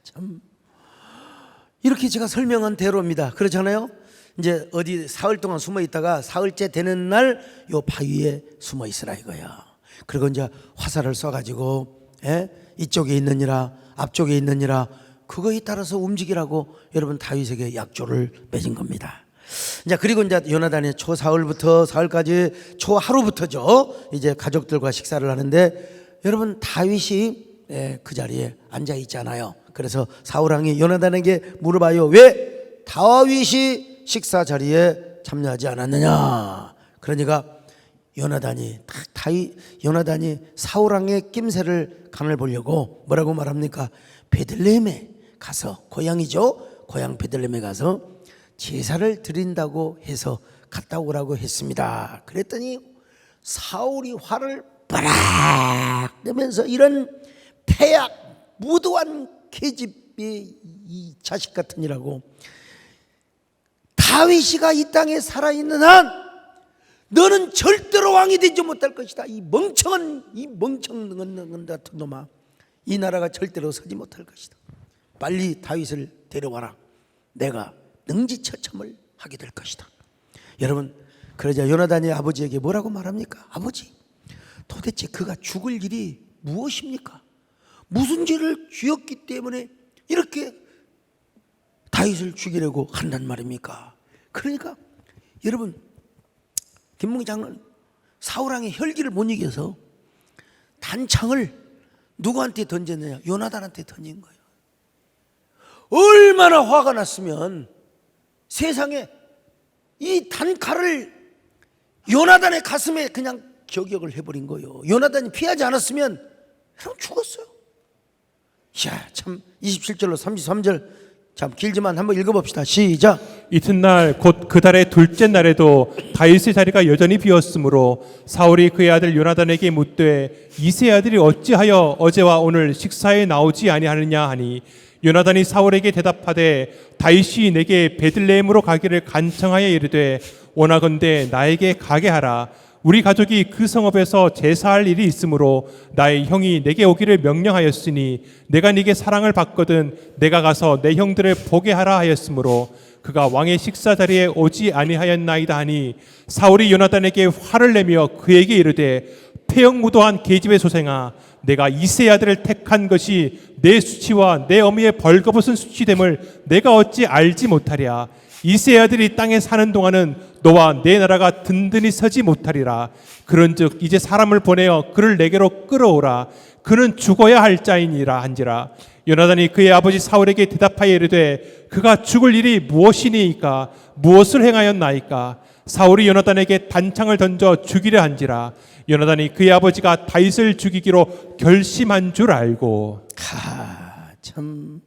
Speaker 1: 참 이렇게 제가 설명한 대로입니다. 그렇잖아요. 이제 어디 사흘 동안 숨어 있다가 사흘째 되는 날 요 바위에 숨어 있으라 이거야. 그리고 이제 화살을 쏴가지고 이쪽에 있느니라 앞쪽에 있느니라 그거에 따라서 움직이라고 여러분 다윗에게 약조를 맺은 겁니다. 이제 그리고 이제 요나단이 초사흘부터 사흘까지 초하루부터죠. 이제 가족들과 식사를 하는데 여러분 다윗이 그 자리에 앉아 있잖아요. 그래서 사울 왕이 요나단에게 물어봐요. 왜 다윗이 식사 자리에 참여하지 않았느냐? 그러니까 요나단이 사울 왕의 낌새를 간을 보려고 뭐라고 말합니까? 베들레헴에 가서, 고향이죠. 고향 베들레헴에 가서 제사를 드린다고 해서 갔다 오라고 했습니다. 그랬더니 사울이 화를 빠락 내면서 이런 폐악 무도한 계집의 이 자식 같으니라고, 다윗이가 이 땅에 살아있는 한 너는 절대로 왕이 되지 못할 것이다. 이 멍청한 같은 놈아, 이 나라가 절대로 서지 못할 것이다. 빨리 다윗을 데려와라. 내가 능지처참을 하게 될 것이다. 여러분, 그러자 요나단이 아버지에게 뭐라고 말합니까? 아버지, 도대체 그가 죽을 일이 무엇입니까? 무슨 죄를 지었기 때문에 이렇게 다윗을 죽이려고 한단 말입니까? 그러니까 여러분, 김문기 장로는 사울왕의 혈기를 못 이겨서 단창을 누구한테 던졌느냐? 요나단한테 던진 거예요. 얼마나 화가 났으면 세상에 이 단칼을 요나단의 가슴에 그냥 저격을 해버린 거예요. 요나단이 피하지 않았으면 그냥 죽었어요. 이야, 참 27절로 33절 참 길지만 한번 읽어봅시다. 시작.
Speaker 2: 이튿날 곧 그 달의 둘째 날에도 다윗의 자리가 여전히 비었으므로 사울이 그의 아들 요나단에게 묻되 이세 아들이 어찌하여 어제와 오늘 식사에 나오지 아니하느냐 하니 요나단이 사울에게 대답하되 다윗이 내게 베들레헴으로 가기를 간청하여 이르되 원하건대 나에게 가게 하라. 우리 가족이 그 성읍에서 제사할 일이 있으므로 나의 형이 내게 오기를 명령하였으니 내가 네게 사랑을 받거든 내가 가서 내 형들을 보게 하라 하였으므로 그가 왕의 식사 자리에 오지 아니하였나이다 하니 사울이 요나단에게 화를 내며 그에게 이르되 폐역무도한 계집의 소생아, 내가 이세 아들을 택한 것이 내 수치와 내 어미의 벌거벗은 수치됨을 내가 어찌 알지 못하랴. 이세 아들이 땅에 사는 동안은 너와 내 나라가 든든히 서지 못하리라. 그런즉 이제 사람을 보내어 그를 내게로 끌어오라. 그는 죽어야 할 자이니라 한지라. 요나단이 그의 아버지 사울에게 대답하여 이르되 그가 죽을 일이 무엇이니이까? 무엇을 행하였나이까? 사울이 요나단에게 단창을 던져 죽이려 한지라. 요나단이 그의 아버지가 다윗을 죽이기로 결심한 줄 알고.
Speaker 1: 참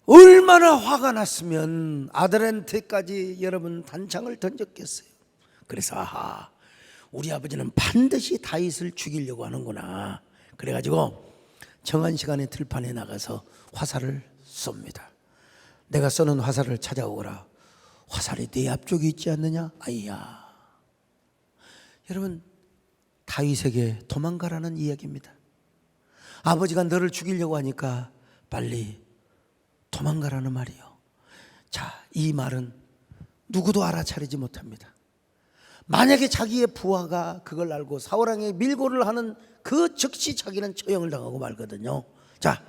Speaker 1: 얼마나 화가 났으면 아들한테까지 여러분 단창을 던졌겠어요. 그래서 우리 아버지는 반드시 다윗을 죽이려고 하는구나. 그래가지고 정한 시간에 들판에 나가서 화살을 쏩니다. 내가 쏘는 화살을 찾아오거라. 화살이 네 앞쪽에 있지 않느냐? 아이야. 여러분, 다윗에게 도망가라는 이야기입니다. 아버지가 너를 죽이려고 하니까 빨리 도망가라는 말이요. 자, 이 말은 누구도 알아차리지 못합니다. 만약에 자기의 부하가 그걸 알고 사울왕에게 밀고를 하는 그 즉시 자기는 처형을 당하고 말거든요. 자,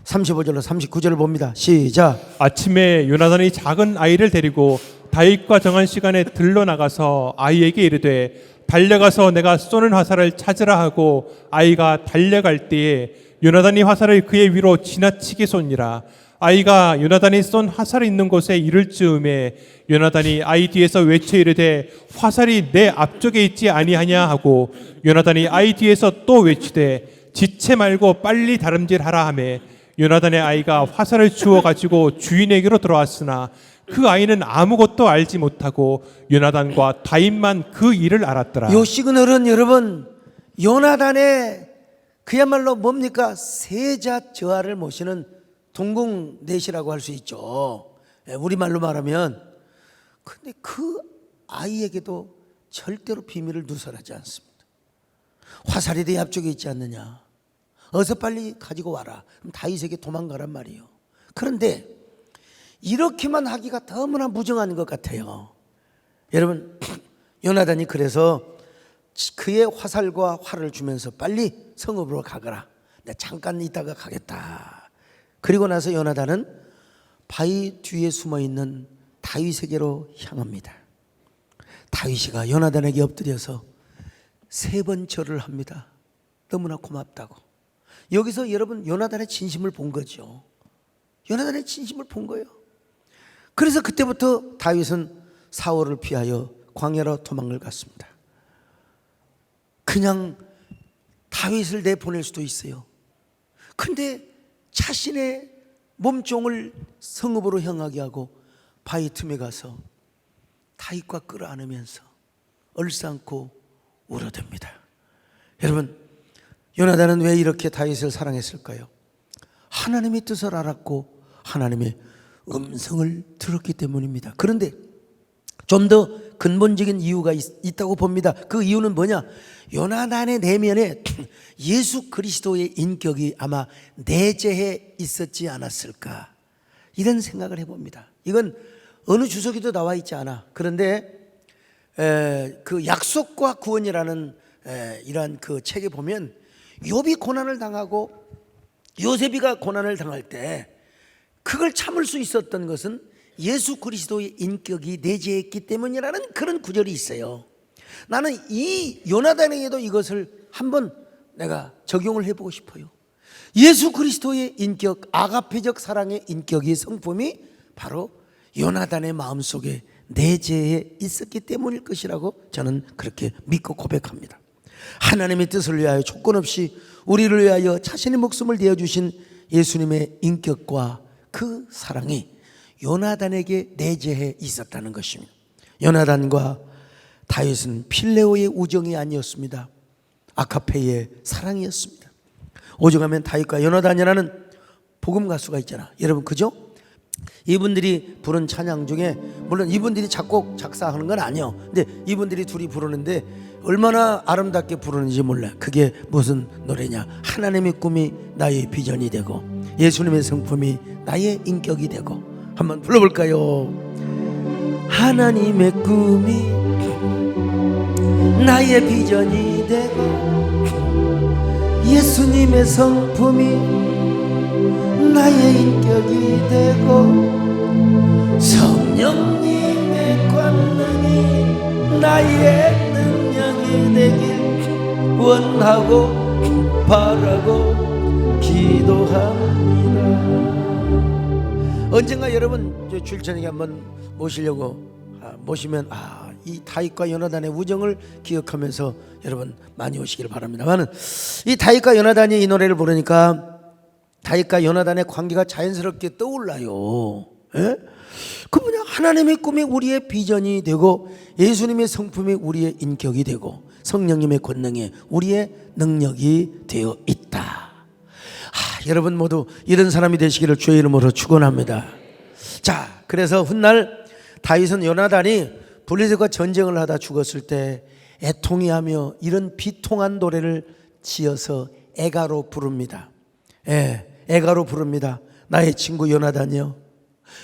Speaker 1: 35절로 39절을 봅니다. 시작.
Speaker 2: 아침에 요나단이 작은 아이를 데리고 다윗과 정한 시간에 들러 나가서 아이에게 이르되 달려가서 내가 쏘는 화살을 찾으라 하고 아이가 달려갈 때에 요나단이 화살을 그의 위로 지나치게 쏘니라. 아이가 요나단이 쏜 화살이 있는 곳에 이를 즈음에 요나단이 아이 뒤에서 외쳐 이르되 화살이 내 앞쪽에 있지 아니하냐 하고 요나단이 아이 뒤에서 또 외치되 지체 말고 빨리 다름질하라 하매 요나단의 아이가 화살을 주워 가지고 주인에게로 돌아왔으나 그 아이는 아무것도 알지 못하고 요나단과 다윗만 그 일을 알았더라.
Speaker 1: 요 시그널은 여러분 요나단의 그야말로 뭡니까? 세자 저하를 모시는 동공내시라고 할 수 있죠. 우리말로 말하면. 근데 그 아이에게도 절대로 비밀을 누설하지 않습니다. 화살이 네 앞쪽에 있지 않느냐? 어서 빨리 가지고 와라. 그럼 다윗에게 도망가란 말이에요. 그런데 이렇게만 하기가 너무나 무정한 것 같아요. 여러분, 요나단이 그래서 그의 화살과 활을 주면서 빨리 성읍으로 가거라. 내가 잠깐 있다가 가겠다. 그리고 나서 요나단은 바위 뒤에 숨어있는 다윗에게로 향합니다. 다윗이가 요나단에게 엎드려서 3번 절을 합니다. 너무나 고맙다고. 여기서 여러분 요나단의 진심을 본 거죠. 요나단의 진심을 본 거예요. 그래서 그때부터 다윗은 사울을 피하여 광야로 도망을 갔습니다. 그냥 다윗을 내보낼 수도 있어요. 근데 자신의 몸종을 성읍으로 향하게 하고 바위 틈에 가서 다윗과 끌어안으면서 얼싸안고 울어댑니다. 여러분, 요나단은 왜 이렇게 다윗을 사랑했을까요? 하나님의 뜻을 알았고 하나님의 음성을 들었기 때문입니다. 그런데 좀 더 근본적인 이유가 있다고 봅니다. 그 이유는 뭐냐? 요나단의 내면에 예수 그리스도의 인격이 아마 내재해 있었지 않았을까, 이런 생각을 해봅니다. 이건 어느 주석에도 나와 있지 않아. 그런데 그 약속과 구원이라는 이러한 그 책에 보면 욥이 고난을 당하고 요셉이가 고난을 당할 때 그걸 참을 수 있었던 것은 예수 그리스도의 인격이 내재했기 때문이라는 그런 구절이 있어요. 나는 이 요나단에게도 이것을 한번 내가 적용을 해보고 싶어요. 예수 그리스도의 인격, 아가페적 사랑의 인격이 성품이 바로 요나단의 마음속에 내재해 있었기 때문일 것이라고 저는 그렇게 믿고 고백합니다. 하나님의 뜻을 위하여 조건 없이 우리를 위하여 자신의 목숨을 내어주신 예수님의 인격과 그 사랑이 요나단에게 내재해 있었다는 것입니다. 요나단과 다윗은 필레오의 우정이 아니었습니다. 아카페의 사랑이었습니다. 오죽하면 다윗과 요나단이라는 복음 가수가 있잖아. 여러분, 그죠? 이분들이 부른 찬양 중에, 물론 이분들이 작곡 작사하는 건 아니에요. 근데 이분들이 둘이 부르는데 얼마나 아름답게 부르는지 몰라. 그게 무슨 노래냐? 하나님의 꿈이 나의 비전이 되고 예수님의 성품이 나의 인격이 되고. 한번 불러볼까요? 하나님의 꿈이 나의 비전이 되고 예수님의 성품이 나의 인격이 되고 나의 능력이 되길 원하고 바라고 기도합니다. 언젠가 여러분 출전에게 한번 모시려고 모시면 이 다윗과 요나단의 우정을 기억하면서 여러분 많이 오시길 바랍니다만, 이 다윗과 요나단이 이 노래를 부르니까 다윗과 요나단의 관계가 자연스럽게 떠올라요. 예? 그 뭐냐, 하나님의 꿈이 우리의 비전이 되고 예수님의 성품이 우리의 인격이 되고 성령님의 권능이 우리의 능력이 되어 있다. 여러분 모두 이런 사람이 되시기를 주의 이름으로 축원합니다. 자, 그래서 훗날 다윗은 요나단이 블레셋과 전쟁을 하다 죽었을 때 애통해하며 이런 비통한 노래를 지어서 애가로 부릅니다. 애가로 부릅니다. 나의 친구 요나단이여,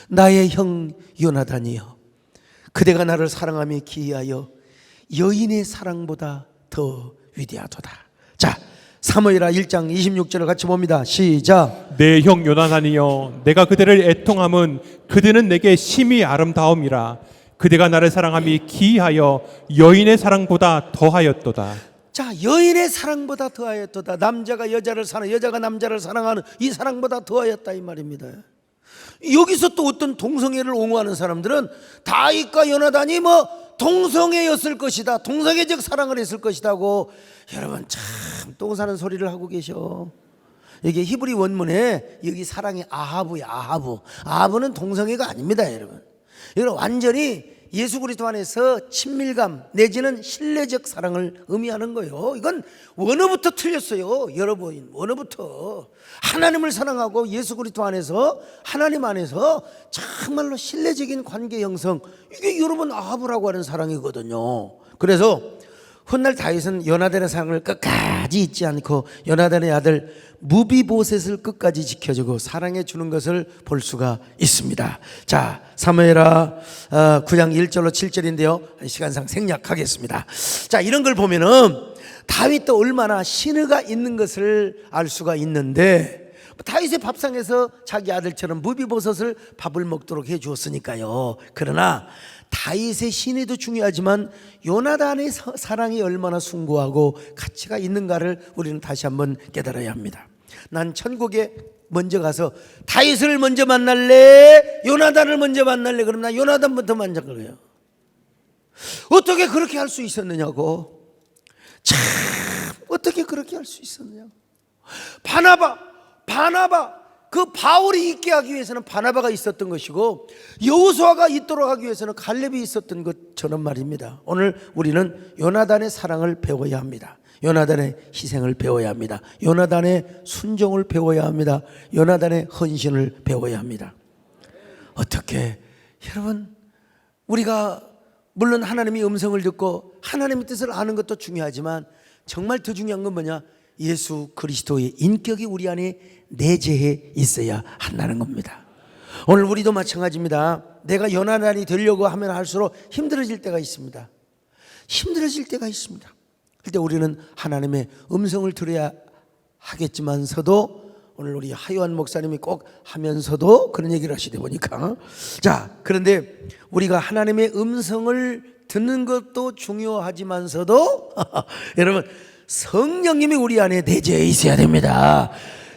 Speaker 1: 나의 형 요나단이여, 그대가 나를 사랑함이 기이하여 여인의 사랑보다 더 위대하도다. 자, 사무엘하 1장 26절을 같이 봅니다. 시작.
Speaker 2: 내 형 요나단이여, 내가 그대를 애통함은 그대는 내게 심히 아름다움이라. 그대가 나를 사랑함이 기이하여 여인의 사랑보다 더하였도다.
Speaker 1: 자, 여인의 사랑보다 더하였도다. 남자가 여자를 사랑, 여자가 남자를 사랑하는 이 사랑보다 더하였다 이 말입니다. 여기서 또 어떤 동성애를 옹호하는 사람들은 다윗과 요나단이 동성애였을 것이다, 동성애적 사랑을 했을 것이다고, 여러분 참 똥 사는 소리를 하고 계셔. 이게 히브리 원문에 여기 사랑이 아하브야. 아하브는 동성애가 아닙니다. 여러분, 이건 완전히 예수 그리스도 안에서 친밀감 내지는 신뢰적 사랑을 의미하는 거예요. 이건 원어부터 틀렸어요. 여러분, 원어부터 하나님을 사랑하고 예수 그리스도 안에서, 하나님 안에서 정말로 신뢰적인 관계 형성, 이게 여러분 아하브라고 하는 사랑이거든요. 그래서 훗날 다윗은 요나단의 사랑을 끝까지 잊지 않고 요나단의 아들 무비보셋을 끝까지 지켜주고 사랑해 주는 것을 볼 수가 있습니다. 자, 사무엘하 9장 1절로 7절인데요 시간상 생략하겠습니다. 자, 이런 걸 보면은 다윗도 얼마나 신의가 있는 것을 알 수가 있는데, 다윗의 밥상에서 자기 아들처럼 무비보셋을 밥을 먹도록 해 주었으니까요. 그러나 다윗의 신의도 중요하지만 요나단의 사랑이 얼마나 숭고하고 가치가 있는가를 우리는 다시 한번 깨달아야 합니다. 난 천국에 먼저 가서 다윗을 먼저 만날래, 요나단을 먼저 만날래, 그럼 나 요나단부터 만날 거예요. 어떻게 그렇게 할 수 있었느냐고. 참, 어떻게 그렇게 할 수 있었느냐고. 바나바 그 바울이 있게 하기 위해서는 바나바가 있었던 것이고, 여호수아가 있도록 하기 위해서는 갈렙이 있었던 것처럼 말입니다. 오늘 우리는 요나단의 사랑을 배워야 합니다. 요나단의 희생을 배워야 합니다. 요나단의 순종을 배워야 합니다. 요나단의 헌신을 배워야 합니다. 어떻게, 여러분, 우리가 물론 하나님의 음성을 듣고 하나님의 뜻을 아는 것도 중요하지만 정말 더 중요한 건 뭐냐? 예수 그리스도의 인격이 우리 안에 내재해 있어야 한다는 겁니다. 오늘 우리도 마찬가지입니다. 내가 요나단이 되려고 하면 할수록 힘들어질 때가 있습니다. 그때 우리는 하나님의 음성을 들어야 하겠지만서도, 오늘 우리 하요한 목사님이 꼭 하면서도 그런 얘기를 하시다 보니까, 자, 그런데 우리가 하나님의 음성을 듣는 것도 중요하지만서도 여러분, 성령님이 우리 안에 내재해 있어야 됩니다.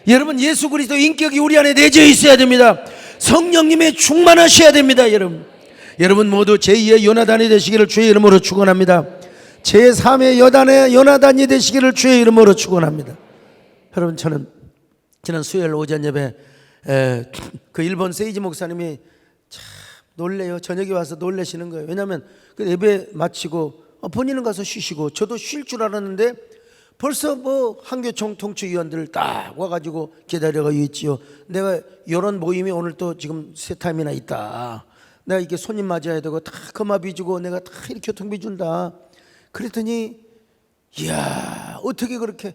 Speaker 1: 여러분, 예수 그리스도 인격이 우리 안에 내재해 있어야 됩니다. 성령님의 충만하셔야 됩니다. 여러분 모두 제2의 요나단이 되시기를 주의 이름으로 축원합니다. 제3의 요나단이 되시기를 주의 이름으로 축원합니다. 여러분, 저는 지난 수요일 오전 예배 그 일본 세이지 목사님이 참 놀래요. 저녁에 와서 놀래시는 거예요. 왜냐하면 그 예배 마치고 본인은 가서 쉬시고 저도 쉴 줄 알았는데 벌써 한교총 통치위원들 딱 와가지고 기다려가 있지요. 내가 이런 모임이 오늘 또 지금 세 타임이나 있다. 내가 이게 손님 맞아야 되고 다 거마비 주고 내가 다 이렇게 교통비 준다. 그랬더니 이야, 어떻게 그렇게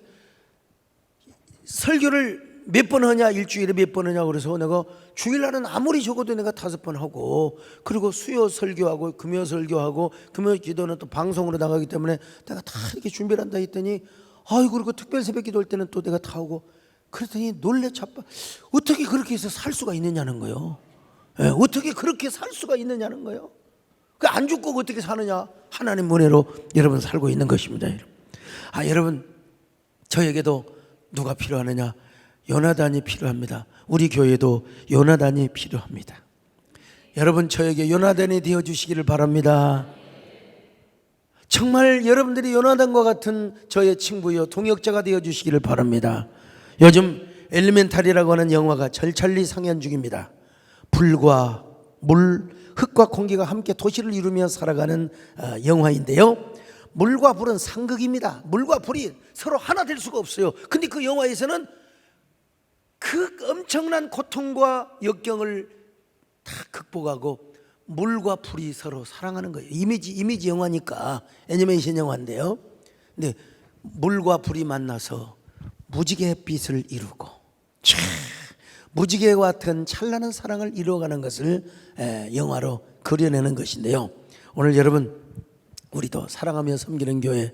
Speaker 1: 설교를 몇 번 하냐, 일주일에 몇 번 하냐. 그래서 내가 주일날은 아무리 적어도 내가 5번 하고, 그리고 수요 설교하고 금요 설교하고 금요 기도는 또 방송으로 나가기 때문에 내가 다 이렇게 준비를 한다 했더니, 아이고, 그리고 특별 새벽 기도 할 때는 또 내가 다 하고, 그랬더니 놀래 자빠. 어떻게 그렇게 해서 살 수가 있느냐는 거예요. 어떻게 그렇게 살 수가 있느냐는 거예요. 그 안 죽고 어떻게 사느냐? 하나님 은혜로 여러분 살고 있는 것입니다. 여러분, 저에게도 누가 필요하느냐? 요나단이 필요합니다. 우리 교회도 요나단이 필요합니다. 여러분, 저에게 요나단이 되어 주시기를 바랍니다. 정말 여러분들이 요나단과 같은 저의 친구요 동역자가 되어 주시기를 바랍니다. 요즘 엘리멘탈이라고 하는 영화가 절찬리 상연 중입니다. 불과 물, 흙과 공기가 함께 도시를 이루며 살아가는 영화인데요, 물과 불은 상극입니다. 물과 불이 서로 하나 될 수가 없어요. 근데 그 영화에서는 그 엄청난 고통과 역경을 다 극복하고 물과 불이 서로 사랑하는 거예요. 이미지 영화니까, 애니메이션 영화인데요. 근데 물과 불이 만나서 무지개빛을 이루고 무지개와 같은 찬란한 사랑을 이루어가는 것을 영화로 그려내는 것인데요, 오늘 여러분, 우리도 사랑하며 섬기는 교회,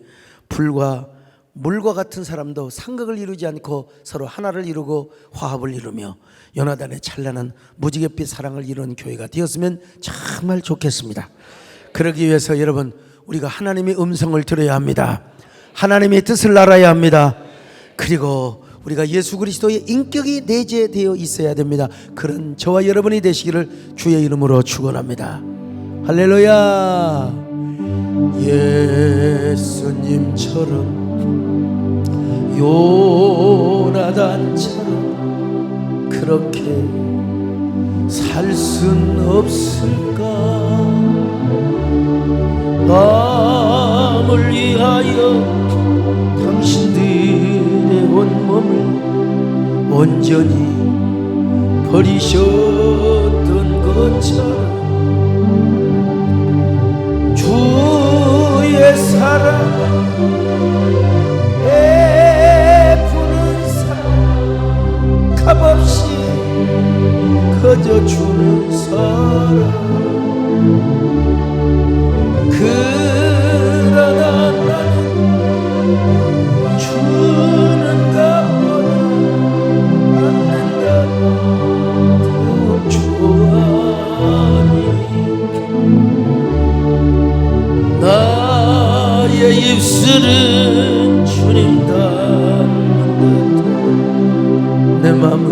Speaker 1: 불과 물과 같은 사람도 상극을 이루지 않고 서로 하나를 이루고 화합을 이루며 요나단의 찬란한 무지갯빛 사랑을 이루는 교회가 되었으면 정말 좋겠습니다. 그러기 위해서 여러분, 우리가 하나님의 음성을 들어야 합니다. 하나님의 뜻을 알아야 합니다. 그리고 우리가 예수 그리스도의 인격이 내재되어 있어야 됩니다. 그런 저와 여러분이 되시기를 주의 이름으로 축원합니다. 할렐루야. 예수님처럼 요나단처럼 그렇게 살 순 없을까? 남을 위하여 당신들의 온몸을 온전히 버리셨던 것처럼 주의 사랑 값없이 거저주는 사랑, 그러나 나는 주는 값보다 받는 값 더 좋아하니 나의 입술은 주님 닮은 내 맘은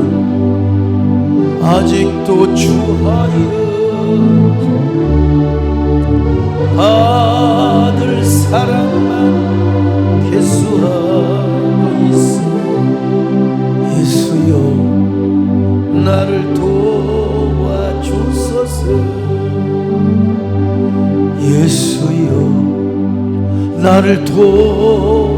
Speaker 1: 아직도 주하여 받을 사랑만 계수하고 있어. 예수여 나를 도와주소서. 예수여 나를 도와주소서.